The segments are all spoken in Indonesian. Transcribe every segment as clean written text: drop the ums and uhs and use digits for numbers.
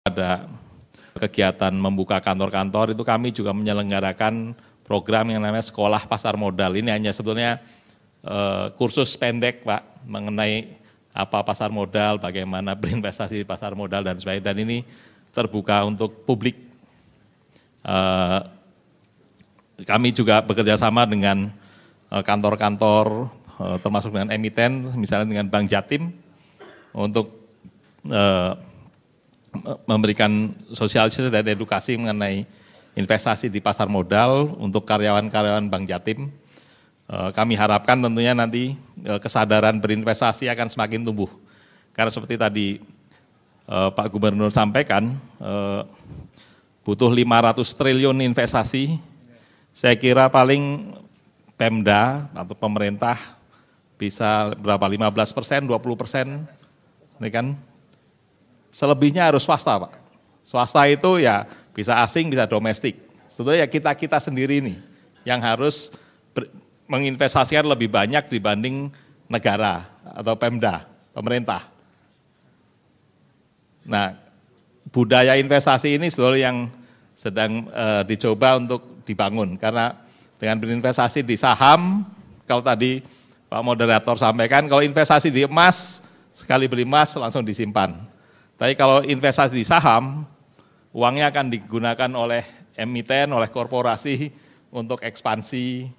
Ada kegiatan membuka kantor-kantor itu kami juga menyelenggarakan program yang namanya Sekolah Pasar Modal. Ini hanya sebetulnya kursus pendek Pak mengenai apa pasar modal, bagaimana berinvestasi di pasar modal dan sebagainya. Dan ini terbuka untuk publik. Kami juga bekerja sama dengan kantor-kantor termasuk dengan emiten, misalnya dengan Bank Jatim untuk memberikan sosialisasi dan edukasi mengenai investasi di pasar modal untuk karyawan-karyawan Bank Jatim. Kami harapkan tentunya nanti kesadaran berinvestasi akan semakin tumbuh. Karena seperti tadi Pak Gubernur sampaikan, butuh 500 triliun investasi. Saya kira paling Pemda atau pemerintah bisa berapa, 15%, 20%, ini kan. Selebihnya harus swasta Pak. Swasta itu ya bisa asing, bisa domestik. Sebetulnya ya kita sendiri nih yang harus menginvestasikan lebih banyak dibanding negara atau Pemda, pemerintah. Nah, budaya investasi ini sebetulnya yang sedang dicoba untuk dibangun. Karena dengan berinvestasi di saham, kalau tadi Pak Moderator sampaikan, kalau investasi di emas, sekali beli emas langsung disimpan. Tapi kalau investasi di saham, uangnya akan digunakan oleh emiten, oleh korporasi untuk ekspansi,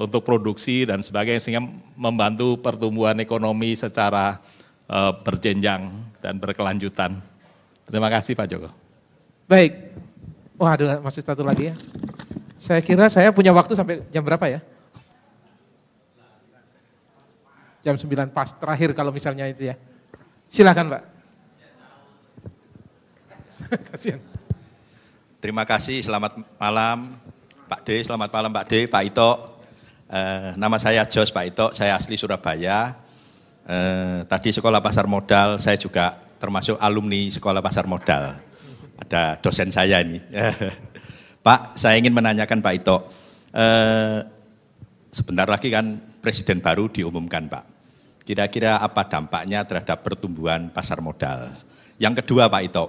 untuk produksi dan sebagainya, sehingga membantu pertumbuhan ekonomi secara berjenjang dan berkelanjutan. Terima kasih Pak Joko. Baik, ada masih satu lagi ya. Saya kira saya punya waktu sampai jam berapa ya? Jam 9 pas, terakhir kalau misalnya itu ya. Silakan Pak. Kasihan. Terima kasih, selamat malam Pak D, selamat malam Pak D, Pak Ito. Nama saya Jos Pak Ito, saya asli Surabaya. Tadi sekolah pasar modal, saya juga termasuk alumni sekolah pasar modal. Ada dosen saya ini. Pak, saya ingin menanyakan Pak Ito. Sebentar lagi kan presiden baru diumumkan Pak. Kira-kira apa dampaknya terhadap pertumbuhan pasar modal? Yang kedua Pak Ito,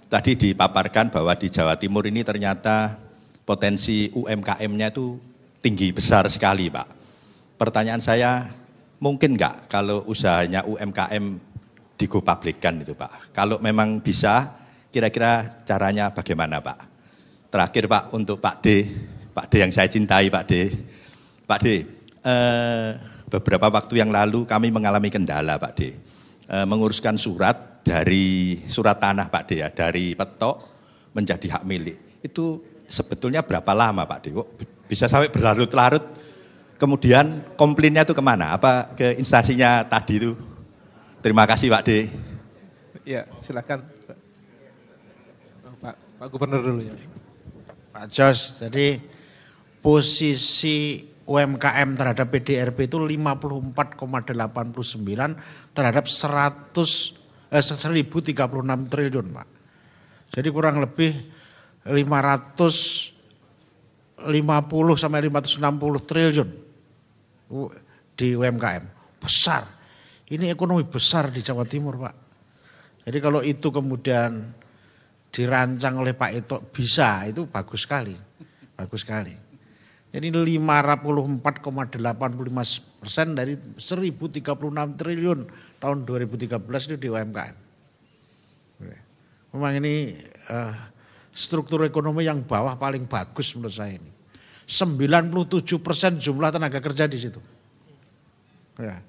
tadi dipaparkan bahwa di Jawa Timur ini ternyata potensi UMKM-nya itu tinggi besar sekali Pak. Pertanyaan saya, mungkin enggak kalau usahanya UMKM digo-publikkan itu Pak? Kalau memang bisa, kira-kira caranya bagaimana Pak? Terakhir Pak, untuk Pak D yang saya cintai Pak D. Pak D, beberapa waktu yang lalu kami mengalami kendala Pak D. Menguruskan surat tanah Pak D ya, dari petok menjadi hak milik. Itu sebetulnya berapa lama Pak D? Kok bisa sampai berlarut-larut? Kemudian komplainnya itu kemana? Apa ke instansinya tadi itu? Terima kasih Pak D. Ya, silakan. Pak Gubernur dulu ya. Pak Jos, jadi posisi UMKM terhadap PDRB itu 54,89 terhadap 1036 triliun Pak. Jadi kurang lebih 550 sampai 560 triliun di UMKM. Besar. Ini ekonomi besar di Jawa Timur Pak. Jadi kalau itu kemudian dirancang oleh Pak Ito bisa, itu bagus sekali. Bagus sekali. Jadi 54,85% dari 1036 triliun tahun 2013 itu di UMKM. Memang ini struktur ekonomi yang bawah paling bagus menurut saya ini. 97% jumlah tenaga kerja di situ. Ya.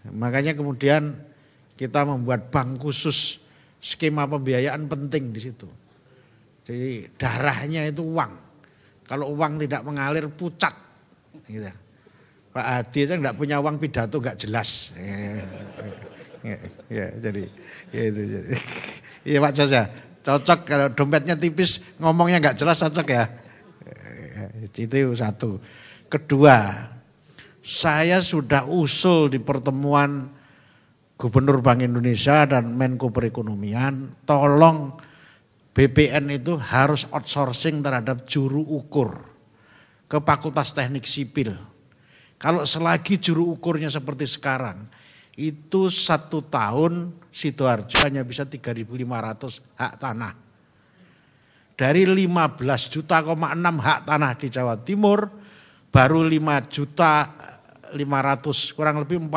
Makanya kemudian kita membuat bank khusus, skema pembiayaan penting di situ. Jadi darahnya itu uang. Kalau uang tidak mengalir pucat. Gitu. Pak Hadi aja enggak punya uang, pidato enggak jelas. Ya, jadi iya Pak Jos ya, cocok kalau dompetnya tipis, ngomongnya enggak jelas cocok ya. Itu satu. Kedua, saya sudah usul di pertemuan Gubernur Bank Indonesia dan Menko Perekonomian, tolong BPN itu harus outsourcing terhadap juru ukur ke Fakultas Teknik Sipil. Kalau selagi juru ukurnya seperti sekarang, itu 1 tahun Sidoarjo hanya bisa 3.500 hak tanah. Dari 15,6 juta hak tanah di Jawa Timur, baru 5.500.000, kurang lebih 6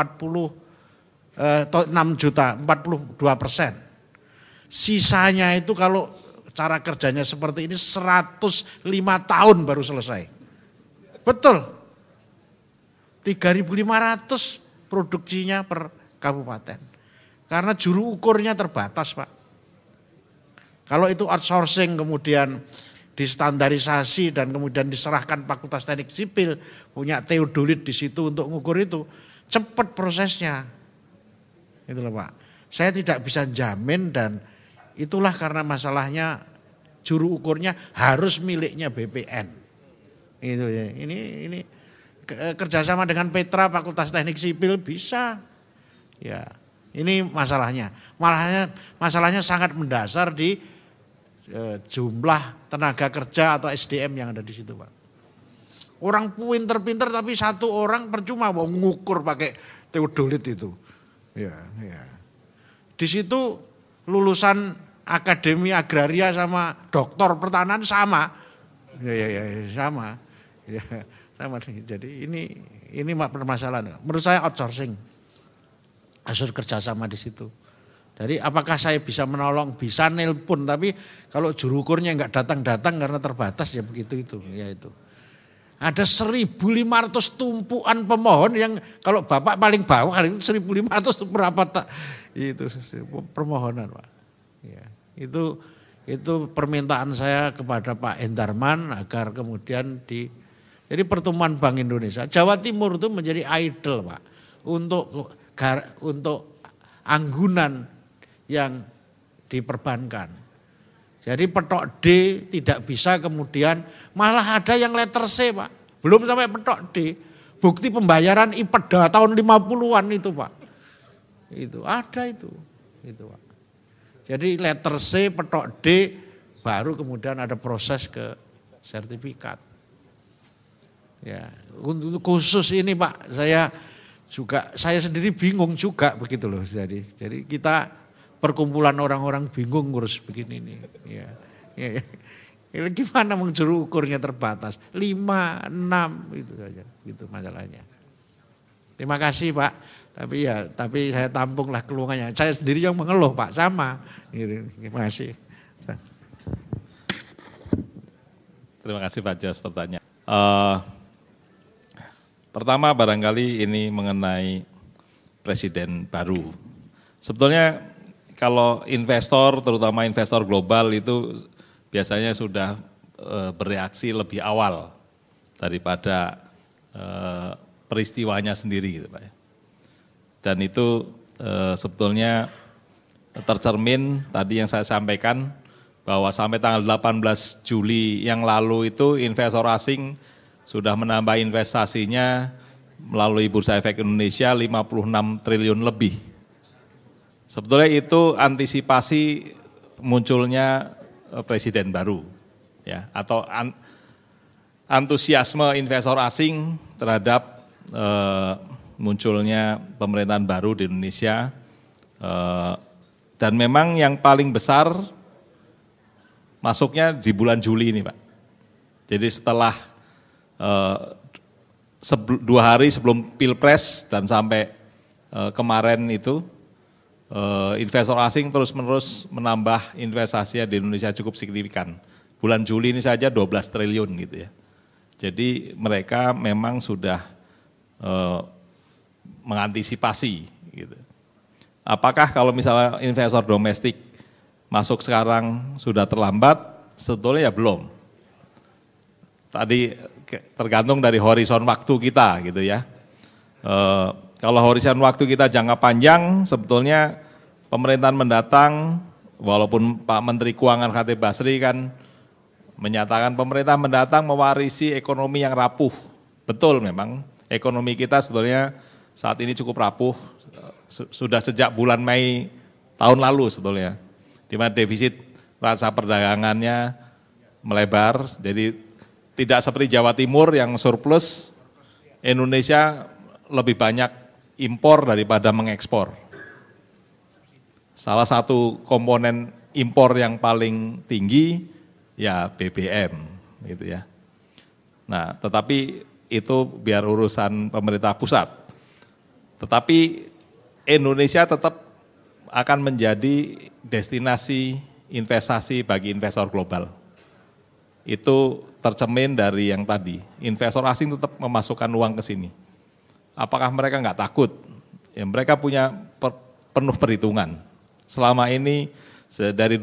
juta, 42%. Sisanya itu kalau cara kerjanya seperti ini 105 tahun baru selesai. Betul. 3.500 produksinya per kabupaten. Karena juru ukurnya terbatas, Pak. Kalau itu outsourcing kemudian distandarisasi dan kemudian diserahkan Fakultas Teknik Sipil, punya teodolit di situ untuk mengukur itu, cepat prosesnya. Itulah Pak. Saya tidak bisa jamin dan itulah karena masalahnya juru ukurnya harus miliknya BPN. Itu ya. Ini kerjasama dengan Petra Fakultas Teknik Sipil bisa. Ya, ini masalahnya. Masalahnya sangat mendasar di jumlah tenaga kerja atau SDM yang ada di situ, Pak. Orang pinter-pinter tapi satu orang percuma mau ngukur pakai teodolit itu. Ya. Di situ lulusan akademi agraria sama doktor pertanian sama. Ya, sama. Ya, sama. Jadi ini permasalahan. Menurut saya outsourcing. Harus kerjasama di situ. Jadi apakah saya bisa menolong, bisa nelpon, tapi kalau juru ukurnya enggak datang-datang karena terbatas ya begitu itu, ya itu. Ada 1.500 tumpuan pemohon yang kalau Bapak paling bawah itu 1.500 itu berapa tak? Itu permohonan, Pak. Ya, itu permintaan saya kepada Pak Endarman agar kemudian jadi pertemuan Bank Indonesia Jawa Timur itu menjadi idol, Pak, untuk anggunan yang diperbankan. Jadi petok D tidak bisa kemudian, malah ada yang letter C, Pak. Belum sampai petok D, bukti pembayaran IPEDA tahun 50-an itu, Pak. Itu ada itu Pak. Jadi letter C, petok D, baru kemudian ada proses ke sertifikat. Ya, untuk khusus ini Pak, saya sendiri bingung juga begitu loh. Jadi kita perkumpulan orang-orang bingung ngurus begini nih. Ya. Gimana juru ukurnya terbatas? 5, 6 itu saja, gitu masalahnya. Terima kasih Pak. Tapi saya tampunglah keluhannya. Saya sendiri yang mengeluh Pak, sama. Terima kasih. Terima kasih Pak Jos pertanyaan. Pertama barangkali ini mengenai presiden baru. Sebetulnya kalau investor, terutama investor global itu biasanya sudah bereaksi lebih awal daripada peristiwanya sendiri gitu Pak. Dan itu sebetulnya tercermin tadi yang saya sampaikan bahwa sampai tanggal 18 Juli yang lalu itu investor asing sudah menambah investasinya melalui Bursa Efek Indonesia 56 triliun lebih. Sebetulnya itu antisipasi munculnya presiden baru, ya, atau antusiasme investor asing terhadap munculnya pemerintahan baru di Indonesia. Dan memang yang paling besar masuknya di bulan Juli ini, Pak. Jadi setelah 2 hari sebelum Pilpres dan sampai kemarin itu, investor asing terus-menerus menambah investasinya di Indonesia cukup signifikan. Bulan Juli ini saja 12 triliun gitu ya. Jadi mereka memang sudah mengantisipasi gitu. Apakah kalau misalnya investor domestik masuk sekarang sudah terlambat? Sebetulnya ya belum. Tadi tergantung dari horizon waktu kita gitu ya. Kalau horizon waktu kita jangka panjang, sebetulnya pemerintahan mendatang, walaupun Pak Menteri Keuangan Khatib Basri kan menyatakan pemerintah mendatang mewarisi ekonomi yang rapuh. Betul memang, ekonomi kita sebetulnya saat ini cukup rapuh, sudah sejak bulan Mei tahun lalu sebetulnya, di mana defisit neraca perdagangannya melebar, jadi tidak seperti Jawa Timur yang surplus, Indonesia lebih banyak impor daripada mengekspor. Salah satu komponen impor yang paling tinggi ya BBM gitu ya. Nah, tetapi itu biar urusan pemerintah pusat. Tetapi Indonesia tetap akan menjadi destinasi investasi bagi investor global. Itu tercermin dari yang tadi, investor asing tetap memasukkan uang ke sini. Apakah mereka nggak takut? Ya, mereka punya penuh perhitungan. Selama ini dari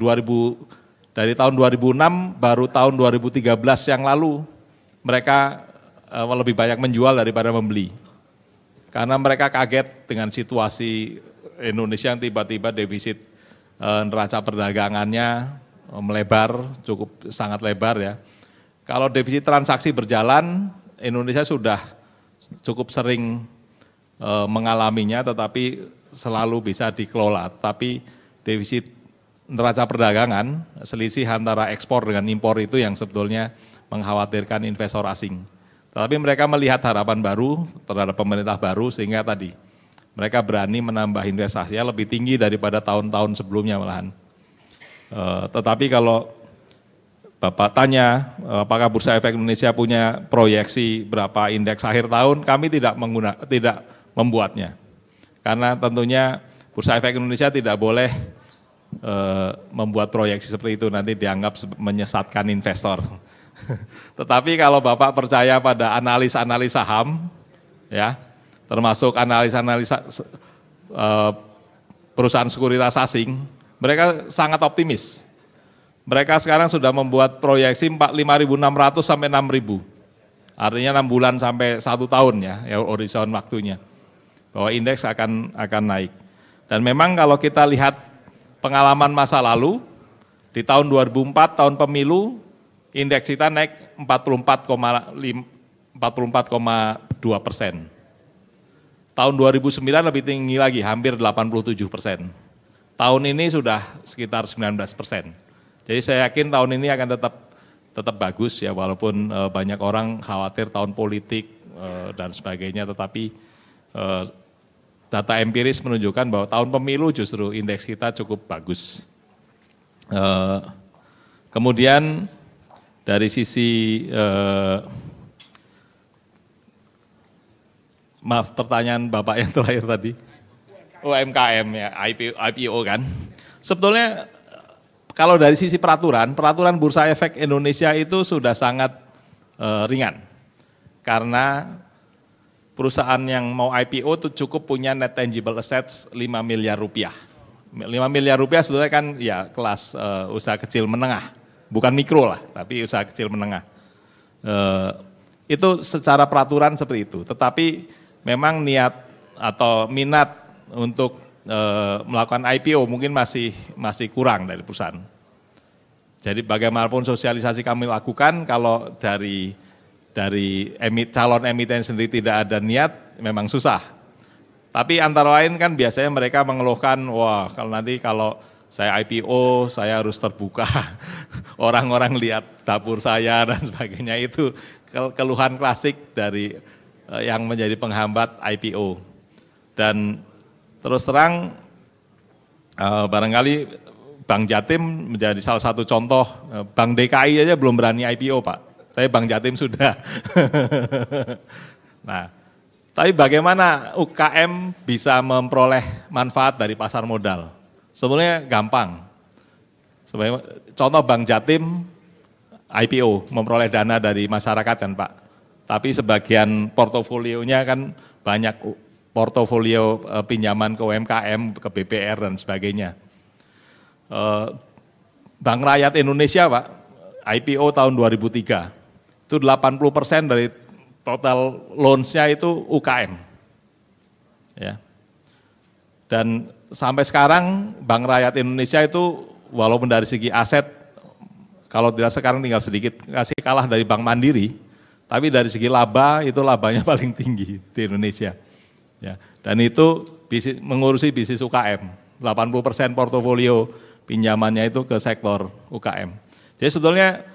tahun 2006 baru tahun 2013 yang lalu mereka lebih banyak menjual daripada membeli. Karena mereka kaget dengan situasi Indonesia yang tiba-tiba defisit neraca perdagangannya melebar, cukup sangat lebar ya. Kalau defisit transaksi berjalan, Indonesia sudah cukup sering mengalaminya, tetapi selalu bisa dikelola. Tapi defisit neraca perdagangan, selisih antara ekspor dengan impor itu yang sebetulnya mengkhawatirkan investor asing. Tetapi mereka melihat harapan baru terhadap pemerintah baru sehingga tadi mereka berani menambah investasinya lebih tinggi daripada tahun-tahun sebelumnya malahan. Tetapi kalau Bapak tanya apakah Bursa Efek Indonesia punya proyeksi berapa indeks akhir tahun, kami tidak membuatnya. Karena tentunya Bursa Efek Indonesia tidak boleh membuat proyeksi seperti itu, nanti dianggap menyesatkan investor. Tetapi kalau Bapak percaya pada analis-analis saham, ya, termasuk analis-analis perusahaan sekuritas asing, mereka sangat optimis. Mereka sekarang sudah membuat proyeksi 5.600 sampai 6.000. Artinya 6 bulan sampai 1 tahun ya horizon waktunya. Bahwa indeks akan naik. Dan memang kalau kita lihat pengalaman masa lalu, di tahun 2004, tahun pemilu, indeks kita naik 44,2%. Tahun 2009 lebih tinggi lagi, hampir 87%. Tahun ini sudah sekitar 19%. Jadi saya yakin tahun ini akan tetap bagus ya, walaupun banyak orang khawatir tahun politik dan sebagainya, tetapi data empiris menunjukkan bahwa tahun pemilu justru indeks kita cukup bagus. Kemudian dari sisi maaf, pertanyaan Bapak yang terakhir tadi. UMKM ya, IPO kan. Sebetulnya kalau dari sisi peraturan Bursa Efek Indonesia itu sudah sangat ringan. Karena perusahaan yang mau IPO itu cukup punya net tangible assets 5 miliar rupiah. 5 miliar rupiah sebetulnya kan ya kelas usaha kecil menengah, bukan mikro lah, tapi usaha kecil menengah. Itu secara peraturan seperti itu, tetapi memang niat atau minat untuk melakukan IPO mungkin masih kurang dari perusahaan. Jadi bagaimanapun sosialisasi kami lakukan, kalau dari calon emiten sendiri tidak ada niat, memang susah. Tapi antara lain kan biasanya mereka mengeluhkan, wah kalau saya IPO, saya harus terbuka, orang-orang lihat dapur saya dan sebagainya, itu keluhan klasik dari yang menjadi penghambat IPO. Dan terus terang barangkali Bank Jatim menjadi salah satu contoh. Bank DKI aja belum berani IPO Pak, tapi Bank Jatim sudah. Nah, tapi bagaimana UKM bisa memperoleh manfaat dari pasar modal? Sebenarnya gampang. Contoh Bank Jatim IPO, memperoleh dana dari masyarakat kan Pak. Tapi sebagian portofolionya kan banyak portofolio pinjaman ke UMKM, ke BPR dan sebagainya. Bank Rakyat Indonesia Pak, IPO tahun 2003, itu 80% dari total loans-nya itu UKM. Ya. Dan sampai sekarang Bank Rakyat Indonesia itu walaupun dari segi aset, kalau tidak sekarang tinggal sedikit, kasih kalah dari Bank Mandiri, tapi dari segi laba, itu labanya paling tinggi di Indonesia. Ya, dan itu mengurusi bisnis UKM, 80% portofolio pinjamannya itu ke sektor UKM. Jadi sebetulnya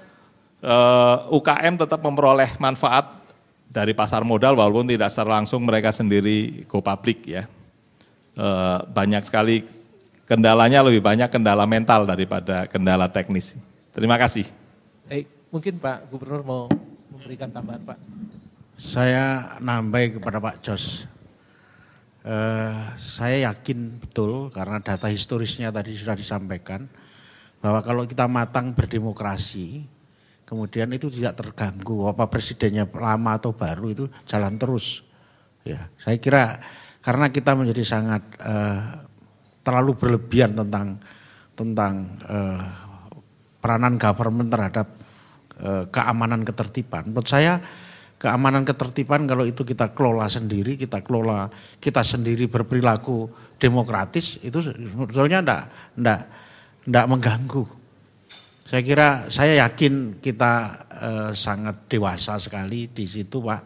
UKM tetap memperoleh manfaat dari pasar modal walaupun tidak secara langsung mereka sendiri go public ya. Banyak sekali kendalanya, lebih banyak kendala mental daripada kendala teknis. Terima kasih. Baik, mungkin Pak Gubernur mau memberikan tambahan Pak. Saya nambah kepada Pak Jos. Saya yakin betul karena data historisnya tadi sudah disampaikan bahwa kalau kita matang berdemokrasi, kemudian itu tidak terganggu, apa presidennya lama atau baru itu jalan terus. Ya, saya kira karena kita menjadi sangat terlalu berlebihan tentang peranan government terhadap keamanan ketertiban. Menurut saya keamanan ketertiban kalau itu kita kelola sendiri, kita sendiri berperilaku demokratis itu sebetulnya enggak mengganggu. Saya yakin kita sangat dewasa sekali di situ Pak.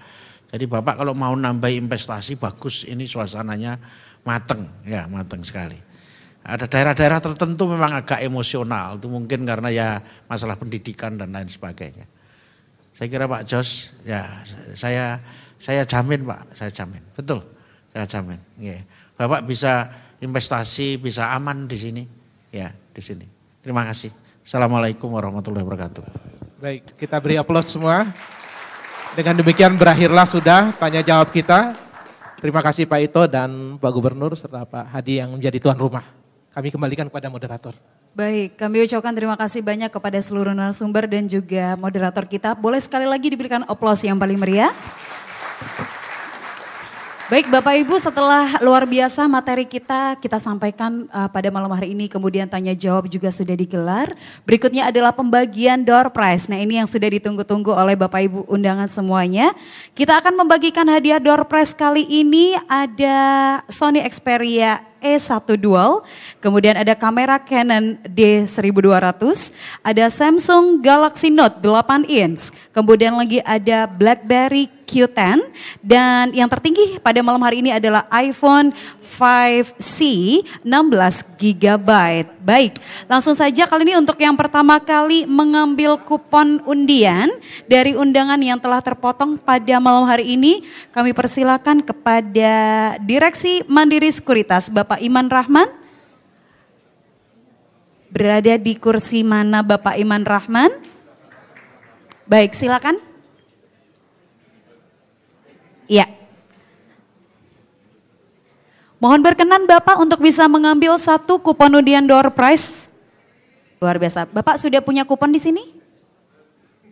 Jadi Bapak kalau mau nambah investasi bagus, ini suasananya mateng sekali. Ada daerah-daerah tertentu memang agak emosional, itu mungkin karena ya masalah pendidikan dan lain sebagainya. Saya kira Pak Jos, ya saya jamin Pak, saya jamin, betul, saya jamin. Ya. Bapak bisa investasi, bisa aman di sini, ya di sini. Terima kasih. Assalamualaikum warahmatullahi wabarakatuh. Baik, kita beri aplaus semua. Dengan demikian berakhirlah sudah tanya jawab kita. Terima kasih Pak Ito dan Pak Gubernur serta Pak Hadi yang menjadi tuan rumah. Kami kembalikan kepada moderator. Baik, kami ucapkan terima kasih banyak kepada seluruh narasumber dan juga moderator kita. Boleh sekali lagi diberikan aplaus yang paling meriah. Baik Bapak Ibu, setelah luar biasa materi kita sampaikan pada malam hari ini, kemudian tanya jawab juga sudah digelar. Berikutnya adalah pembagian door prize. Nah ini yang sudah ditunggu-tunggu oleh Bapak Ibu undangan semuanya. Kita akan membagikan hadiah door prize kali ini, ada Sony Xperia E1 Dual, kemudian ada kamera Canon D1200, ada Samsung Galaxy Note 8 inch, kemudian lagi ada BlackBerry Q10, dan yang tertinggi pada malam hari ini adalah iPhone 5C 16GB. Baik, langsung saja kali ini untuk yang pertama kali mengambil kupon undian dari undangan yang telah terpotong pada malam hari ini, kami persilakan kepada Direksi Mandiri Sekuritas, Bapak Iman Rahman. Berada di kursi mana Bapak Iman Rahman? Baik, silakan. Ya. Mohon berkenan Bapak untuk bisa mengambil satu kupon undian door prize. Luar biasa. Bapak sudah punya kupon di sini?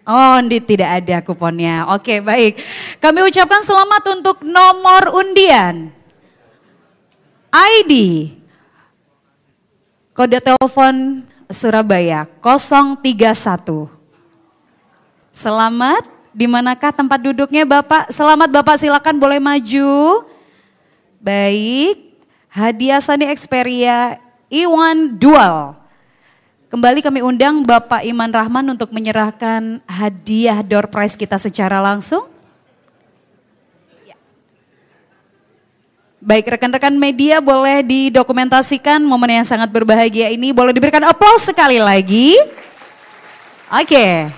Oh, tidak ada kuponnya. Oke, baik. Kami ucapkan selamat untuk nomor undian. ID. Kode telepon Surabaya 031. Selamat, di manakah tempat duduknya Bapak? Selamat Bapak, silakan boleh maju. Baik, hadiah Sony Xperia E1 Dual. Kembali kami undang Bapak Iman Rahman untuk menyerahkan hadiah door prize kita secara langsung. Baik, rekan-rekan media boleh didokumentasikan momen yang sangat berbahagia ini. Boleh diberikan aplaus sekali lagi. Oke,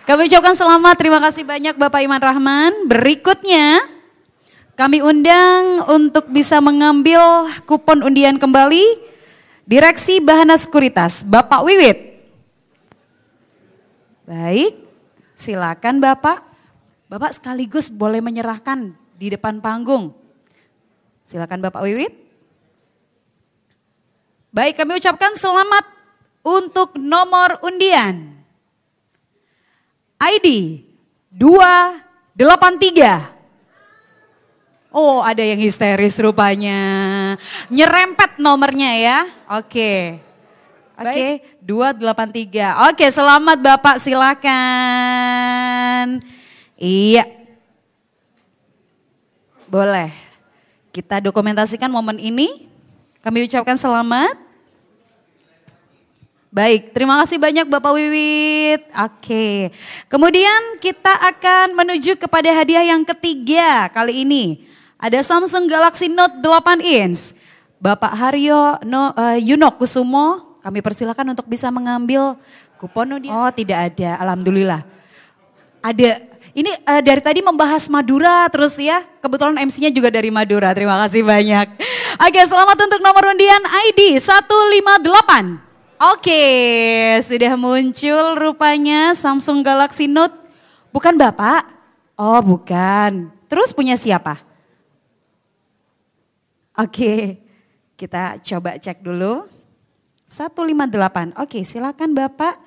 kami ucapkan selamat, terima kasih banyak Bapak Iman Rahman. Berikutnya kami undang untuk bisa mengambil kupon undian kembali Direksi Bahana Sekuritas, Bapak Wiwit. Baik, silakan Bapak. Bapak sekaligus boleh menyerahkan di depan panggung. Silakan Bapak Wiwit. Baik, kami ucapkan selamat untuk nomor undian. ID 283. Oh, ada yang histeris rupanya. Nyerempet nomornya ya. Oke. Oke, 283. Oke, selamat Bapak, silakan. Iya. Boleh. Kita dokumentasikan momen ini. Kami ucapkan selamat. Baik, terima kasih banyak Bapak Wiwit. Oke. Kemudian kita akan menuju kepada hadiah yang ketiga kali ini. Ada Samsung Galaxy Note 8 inch. Bapak Haryo Yunokusumo, kami persilakan untuk bisa mengambil kupon undian. Oh, tidak ada, alhamdulillah. Ada, Ini dari tadi membahas Madura terus ya, kebetulan MC-nya juga dari Madura, terima kasih banyak. Oke, selamat untuk nomor undian ID 158. Oke, sudah muncul rupanya Samsung Galaxy Note. Bukan Bapak? Oh bukan, terus punya siapa? Oke, kita coba cek dulu. 158, oke silakan Bapak.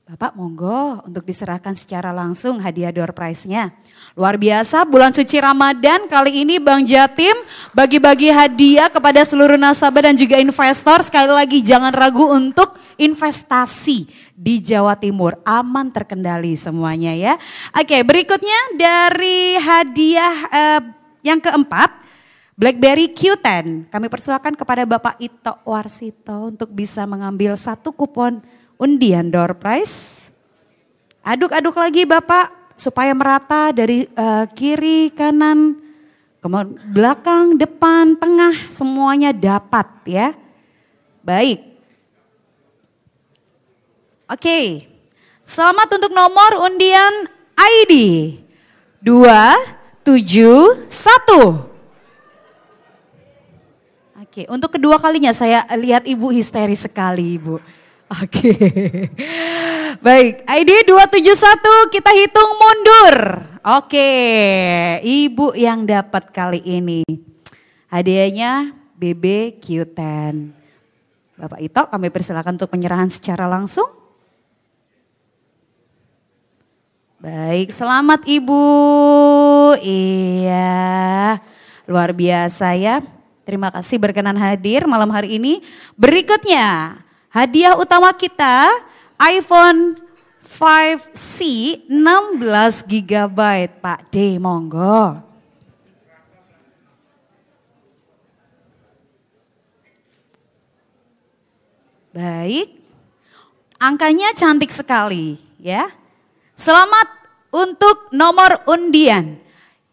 Bapak monggo untuk diserahkan secara langsung hadiah door prize-nya. Luar biasa bulan suci Ramadan kali ini Bank Jatim bagi-bagi hadiah kepada seluruh nasabah dan juga investor. Sekali lagi jangan ragu untuk investasi di Jawa Timur. Aman terkendali semuanya ya. Oke, berikutnya dari hadiah yang keempat. BlackBerry Q10, kami persilakan kepada Bapak Ito Warsito untuk bisa mengambil 1 kupon undian door prize. Aduk-aduk lagi Bapak supaya merata dari kiri, kanan, kemudian belakang, depan, tengah semuanya dapat ya. Baik. Oke, selamat untuk nomor undian ID 271. Oke, untuk kedua kalinya saya lihat Ibu histeris sekali Ibu. Oke, baik ID 271 kita hitung mundur. Oke, Ibu yang dapat kali ini hadiahnya BB Q10. Bapak Ito kami persilakan untuk penyerahan secara langsung. Baik, selamat Ibu. Iya, luar biasa ya. Terima kasih berkenan hadir malam hari ini. Berikutnya, hadiah utama kita iPhone 5C 16 GB. Pak D, monggo. Baik, angkanya cantik sekali ya. Selamat untuk nomor undian.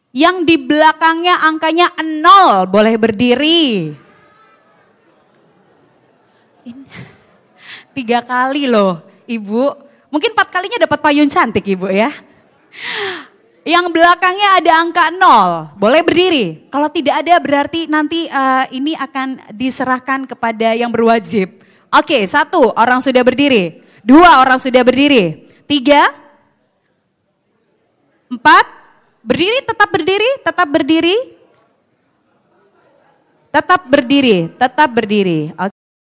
Yang di belakangnya angkanya 0, boleh berdiri. 3 kali loh Ibu, mungkin 4 kalinya dapat payung cantik Ibu ya. Yang belakangnya ada angka 0, boleh berdiri. Kalau tidak ada berarti nanti ini akan diserahkan kepada yang berwajib. Oke, 1 orang sudah berdiri, 2 orang sudah berdiri, 3, 4, berdiri, tetap berdiri, tetap berdiri. Tetap berdiri, tetap berdiri.